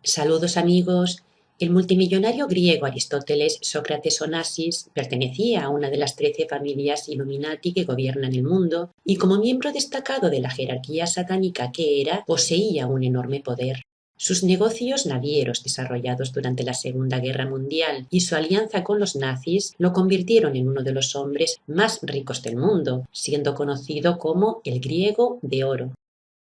Saludos amigos. El multimillonario griego Aristóteles Sócrates Onassis pertenecía a una de las 13 familias Illuminati que gobiernan el mundo y como miembro destacado de la jerarquía satánica que era, poseía un enorme poder. Sus negocios navieros desarrollados durante la Segunda Guerra Mundial y su alianza con los nazis lo convirtieron en uno de los hombres más ricos del mundo, siendo conocido como el griego de oro.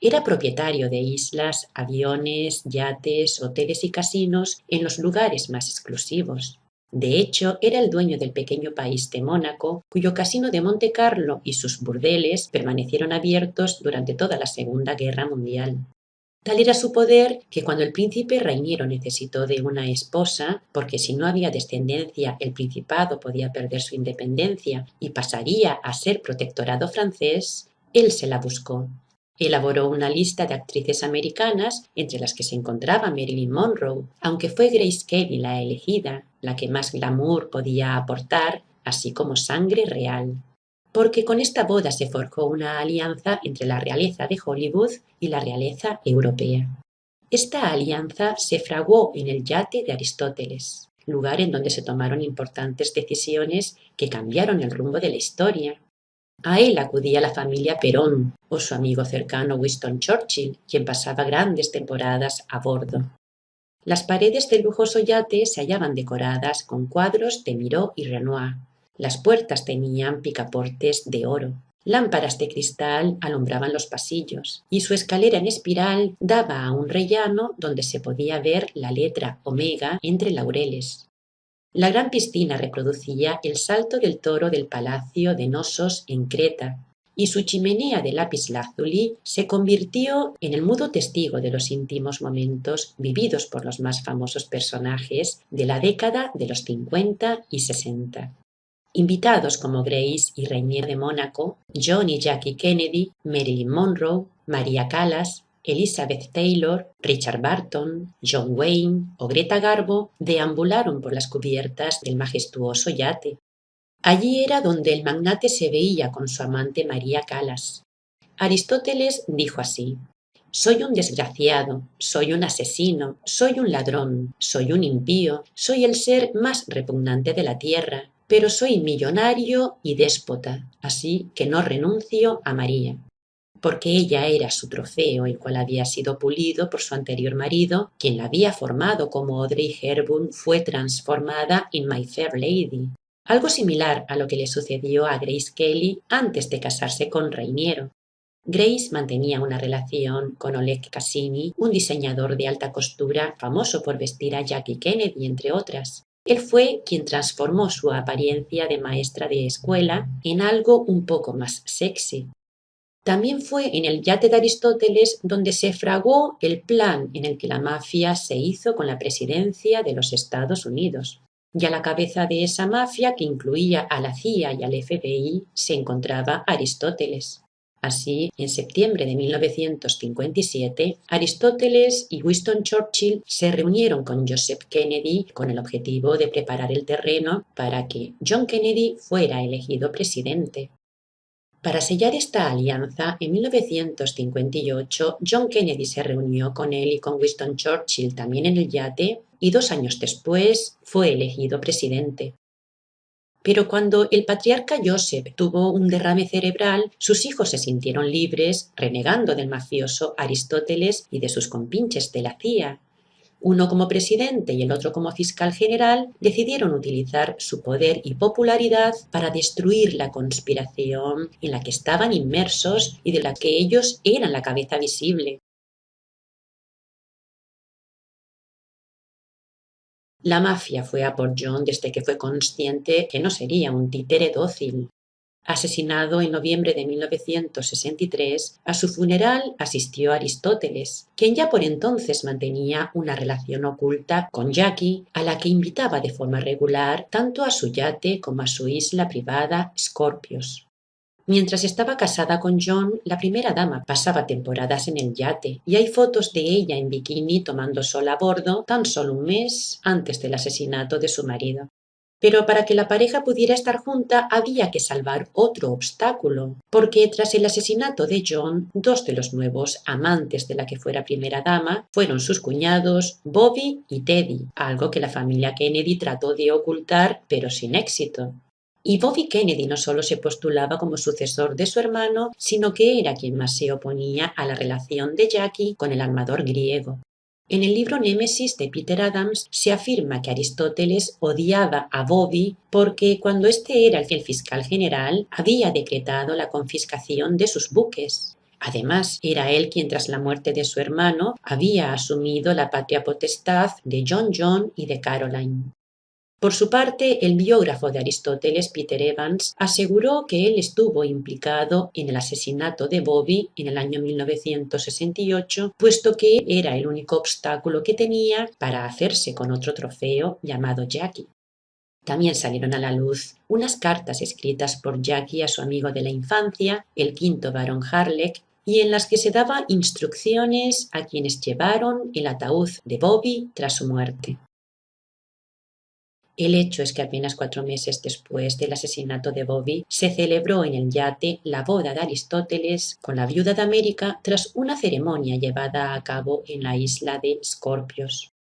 Era propietario de islas, aviones, yates, hoteles y casinos en los lugares más exclusivos. De hecho, era el dueño del pequeño país de Mónaco, cuyo casino de Monte Carlo y sus burdeles permanecieron abiertos durante toda la Segunda Guerra Mundial. Tal era su poder que cuando el príncipe Rainiero necesitó de una esposa, porque si no había descendencia el principado podía perder su independencia y pasaría a ser protectorado francés, él se la buscó. Elaboró una lista de actrices americanas, entre las que se encontraba Marilyn Monroe, aunque fue Grace Kelly la elegida, la que más glamour podía aportar, así como sangre real. Porque con esta boda se forjó una alianza entre la realeza de Hollywood y la realeza europea. Esta alianza se fraguó en el yate de Aristóteles, lugar en donde se tomaron importantes decisiones que cambiaron el rumbo de la historia. A él acudía la familia Perón o su amigo cercano Winston Churchill, quien pasaba grandes temporadas a bordo. Las paredes del lujoso yate se hallaban decoradas con cuadros de Miró y Renoir. Las puertas tenían picaportes de oro. Lámparas de cristal alumbraban los pasillos y su escalera en espiral daba a un rellano donde se podía ver la letra omega entre laureles. La gran piscina reproducía el salto del toro del palacio de Nosos en Creta, y su chimenea de lapislázuli se convirtió en el mudo testigo de los íntimos momentos vividos por los más famosos personajes de la década de los 50 y 60. Invitados como Grace y Rainier de Mónaco, John y Jackie Kennedy, Marilyn Monroe, María Callas, Elizabeth Taylor, Richard Burton, John Wayne o Greta Garbo deambularon por las cubiertas del majestuoso yate. Allí era donde el magnate se veía con su amante María Callas. Aristóteles dijo así: soy un desgraciado, soy un asesino, soy un ladrón, soy un impío, soy el ser más repugnante de la tierra, pero soy millonario y déspota, así que no renuncio a María, porque ella era su trofeo, el cual había sido pulido por su anterior marido, quien la había formado como Audrey Hepburn fue transformada en My Fair Lady. Algo similar a lo que le sucedió a Grace Kelly antes de casarse con Rainiero. Grace mantenía una relación con Oleg Cassini, un diseñador de alta costura famoso por vestir a Jackie Kennedy, entre otras. Él fue quien transformó su apariencia de maestra de escuela en algo un poco más sexy. También fue en el yate de Aristóteles donde se fraguó el plan en el que la mafia se hizo con la presidencia de los Estados Unidos. Y a la cabeza de esa mafia, que incluía a la CIA y al FBI, se encontraba Aristóteles. Así, en septiembre de 1957, Aristóteles y Winston Churchill se reunieron con Joseph Kennedy con el objetivo de preparar el terreno para que John Kennedy fuera elegido presidente. Para sellar esta alianza, en 1958, John Kennedy se reunió con él y con Winston Churchill también en el yate y 2 años después fue elegido presidente. Pero cuando el patriarca Joseph tuvo un derrame cerebral, sus hijos se sintieron libres, renegando del mafioso Aristóteles y de sus compinches de la CIA. Uno como presidente y el otro como fiscal general decidieron utilizar su poder y popularidad para destruir la conspiración en la que estaban inmersos y de la que ellos eran la cabeza visible. La mafia fue a por John desde que fue consciente que no sería un títere dócil. Asesinado en noviembre de 1963, a su funeral asistió Aristóteles, quien ya por entonces mantenía una relación oculta con Jackie, a la que invitaba de forma regular tanto a su yate como a su isla privada Scorpios. Mientras estaba casada con John, la primera dama pasaba temporadas en el yate y hay fotos de ella en bikini tomando sol a bordo tan solo un mes antes del asesinato de su marido. Pero para que la pareja pudiera estar junta había que salvar otro obstáculo, porque tras el asesinato de John, dos de los nuevos amantes de la que fuera primera dama fueron sus cuñados Bobby y Teddy, algo que la familia Kennedy trató de ocultar, pero sin éxito. Y Bobby Kennedy no solo se postulaba como sucesor de su hermano, sino que era quien más se oponía a la relación de Jackie con el armador griego. En el libro Némesis de Peter Adams se afirma que Aristóteles odiaba a Bobby porque cuando éste era el fiscal general había decretado la confiscación de sus buques. Además, era él quien tras la muerte de su hermano había asumido la patria potestad de John y de Caroline. Por su parte, el biógrafo de Aristóteles, Peter Evans, aseguró que él estuvo implicado en el asesinato de Bobby en el año 1968, puesto que era el único obstáculo que tenía para hacerse con otro trofeo llamado Jackie. También salieron a la luz unas cartas escritas por Jackie a su amigo de la infancia, el quinto barón Harlech, y en las que se daba instrucciones a quienes llevaron el ataúd de Bobby tras su muerte. El hecho es que apenas 4 meses después del asesinato de Bobby se celebró en el yate la boda de Aristóteles con la viuda de América tras una ceremonia llevada a cabo en la isla de Scorpios.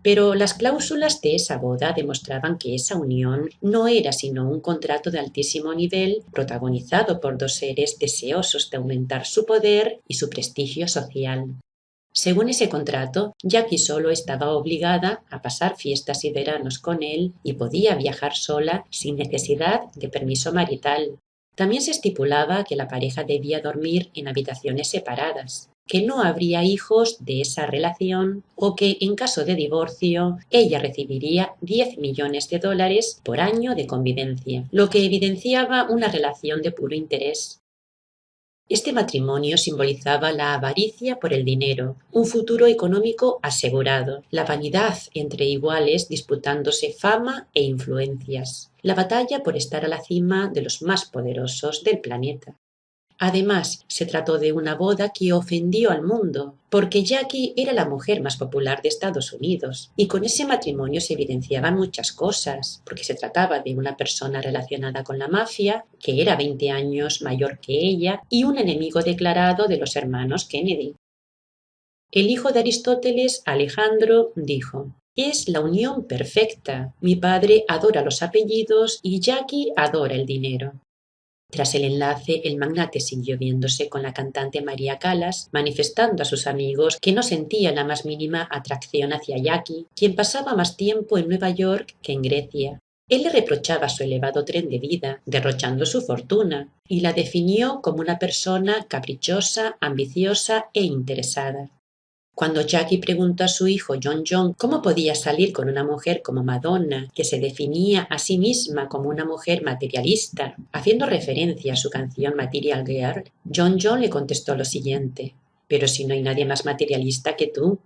Pero las cláusulas de esa boda demostraban que esa unión no era sino un contrato de altísimo nivel protagonizado por dos seres deseosos de aumentar su poder y su prestigio social. Según ese contrato, Jackie solo estaba obligada a pasar fiestas y veranos con él y podía viajar sola sin necesidad de permiso marital. También se estipulaba que la pareja debía dormir en habitaciones separadas, que no habría hijos de esa relación o que, en caso de divorcio, ella recibiría 10 millones de dólares por año de convivencia, lo que evidenciaba una relación de puro interés. Este matrimonio simbolizaba la avaricia por el dinero, un futuro económico asegurado, la vanidad entre iguales disputándose fama e influencias, la batalla por estar a la cima de los más poderosos del planeta. Además, se trató de una boda que ofendió al mundo, porque Jackie era la mujer más popular de Estados Unidos, y con ese matrimonio se evidenciaban muchas cosas, porque se trataba de una persona relacionada con la mafia, que era 20 años mayor que ella, y un enemigo declarado de los hermanos Kennedy. El hijo de Aristóteles, Alejandro, dijo: «Es la unión perfecta. Mi padre adora los apellidos y Jackie adora el dinero». Tras el enlace, el magnate siguió viéndose con la cantante María Callas, manifestando a sus amigos que no sentía la más mínima atracción hacia Jackie, quien pasaba más tiempo en Nueva York que en Grecia. Él le reprochaba su elevado tren de vida, derrochando su fortuna, y la definió como una persona caprichosa, ambiciosa e interesada. Cuando Jackie preguntó a su hijo John cómo podía salir con una mujer como Madonna, que se definía a sí misma como una mujer materialista, haciendo referencia a su canción Material Girl, John le contestó lo siguiente: «Pero si no hay nadie más materialista que tú».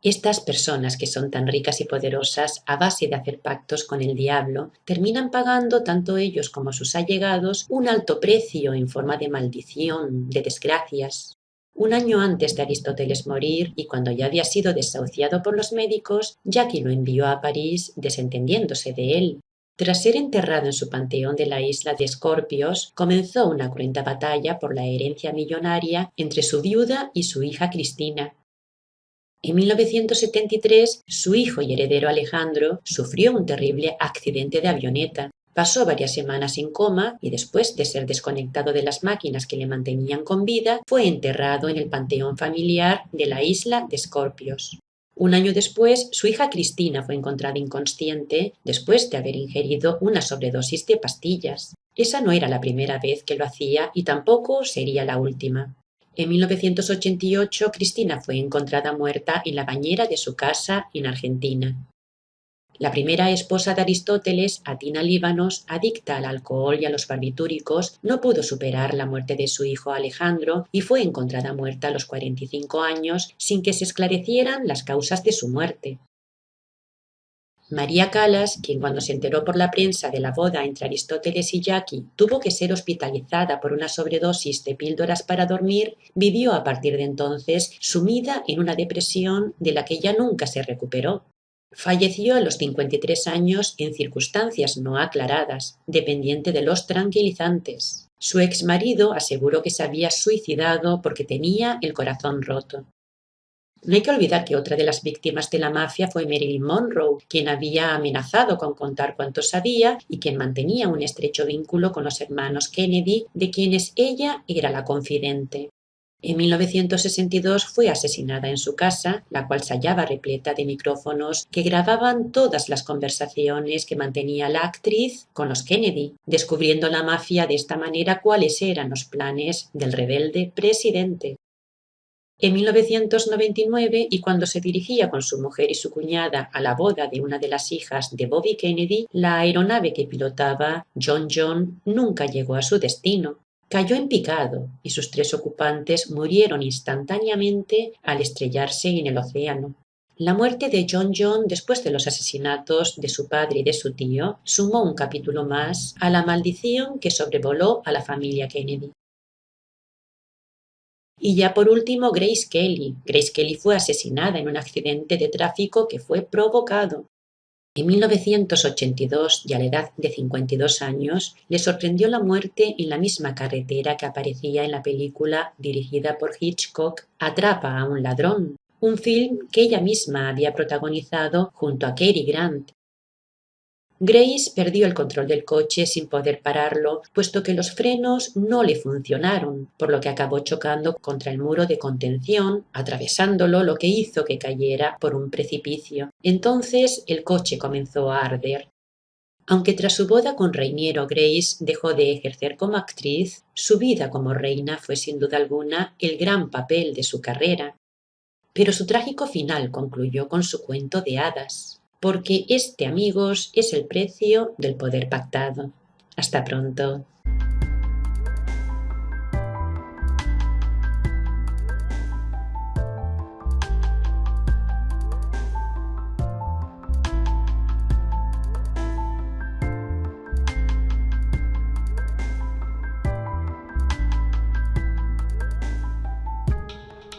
Estas personas que son tan ricas y poderosas a base de hacer pactos con el diablo terminan pagando tanto ellos como sus allegados un alto precio en forma de maldición, de desgracias. Un año antes de Aristóteles morir y cuando ya había sido desahuciado por los médicos, Jackie lo envió a París desentendiéndose de él. Tras ser enterrado en su panteón de la isla de Escorpios, comenzó una cruenta batalla por la herencia millonaria entre su viuda y su hija Cristina. En 1973, su hijo y heredero Alejandro sufrió un terrible accidente de avioneta. Pasó varias semanas en coma y después de ser desconectado de las máquinas que le mantenían con vida, fue enterrado en el panteón familiar de la isla de Scorpios. Un año después, su hija Cristina fue encontrada inconsciente después de haber ingerido una sobredosis de pastillas. Esa no era la primera vez que lo hacía y tampoco sería la última. En 1988, Cristina fue encontrada muerta en la bañera de su casa en Argentina. La primera esposa de Aristóteles, Atina Líbanos, adicta al alcohol y a los barbitúricos, no pudo superar la muerte de su hijo Alejandro y fue encontrada muerta a los 45 años sin que se esclarecieran las causas de su muerte. María Callas, quien cuando se enteró por la prensa de la boda entre Aristóteles y Jackie tuvo que ser hospitalizada por una sobredosis de píldoras para dormir, vivió a partir de entonces sumida en una depresión de la que ya nunca se recuperó. Falleció a los 53 años en circunstancias no aclaradas, dependiente de los tranquilizantes. Su exmarido aseguró que se había suicidado porque tenía el corazón roto. No hay que olvidar que otra de las víctimas de la mafia fue Marilyn Monroe, quien había amenazado con contar cuanto sabía y quien mantenía un estrecho vínculo con los hermanos Kennedy, de quienes ella era la confidente. En 1962 fue asesinada en su casa, la cual se hallaba repleta de micrófonos que grababan todas las conversaciones que mantenía la actriz con los Kennedy, descubriendo la mafia de esta manera cuáles eran los planes del rebelde presidente. En 1999, y cuando se dirigía con su mujer y su cuñada a la boda de una de las hijas de Bobby Kennedy, la aeronave que pilotaba John nunca llegó a su destino. Cayó en picado y sus 3 ocupantes murieron instantáneamente al estrellarse en el océano. La muerte de John después de los asesinatos de su padre y de su tío sumó un capítulo más a la maldición que sobrevoló a la familia Kennedy. Y ya por último, Grace Kelly. Grace Kelly fue asesinada en un accidente de tráfico que fue provocado. En 1982, y a la edad de 52 años, le sorprendió la muerte en la misma carretera que aparecía en la película dirigida por Hitchcock, Atrapa a un ladrón, un film que ella misma había protagonizado junto a Cary Grant. Grace perdió el control del coche sin poder pararlo, puesto que los frenos no le funcionaron, por lo que acabó chocando contra el muro de contención, atravesándolo, lo que hizo que cayera por un precipicio. Entonces el coche comenzó a arder. Aunque tras su boda con Reiniero Grace dejó de ejercer como actriz, su vida como reina fue sin duda alguna el gran papel de su carrera. Pero su trágico final concluyó con su cuento de hadas, porque este, amigos, es el precio del poder pactado. Hasta pronto.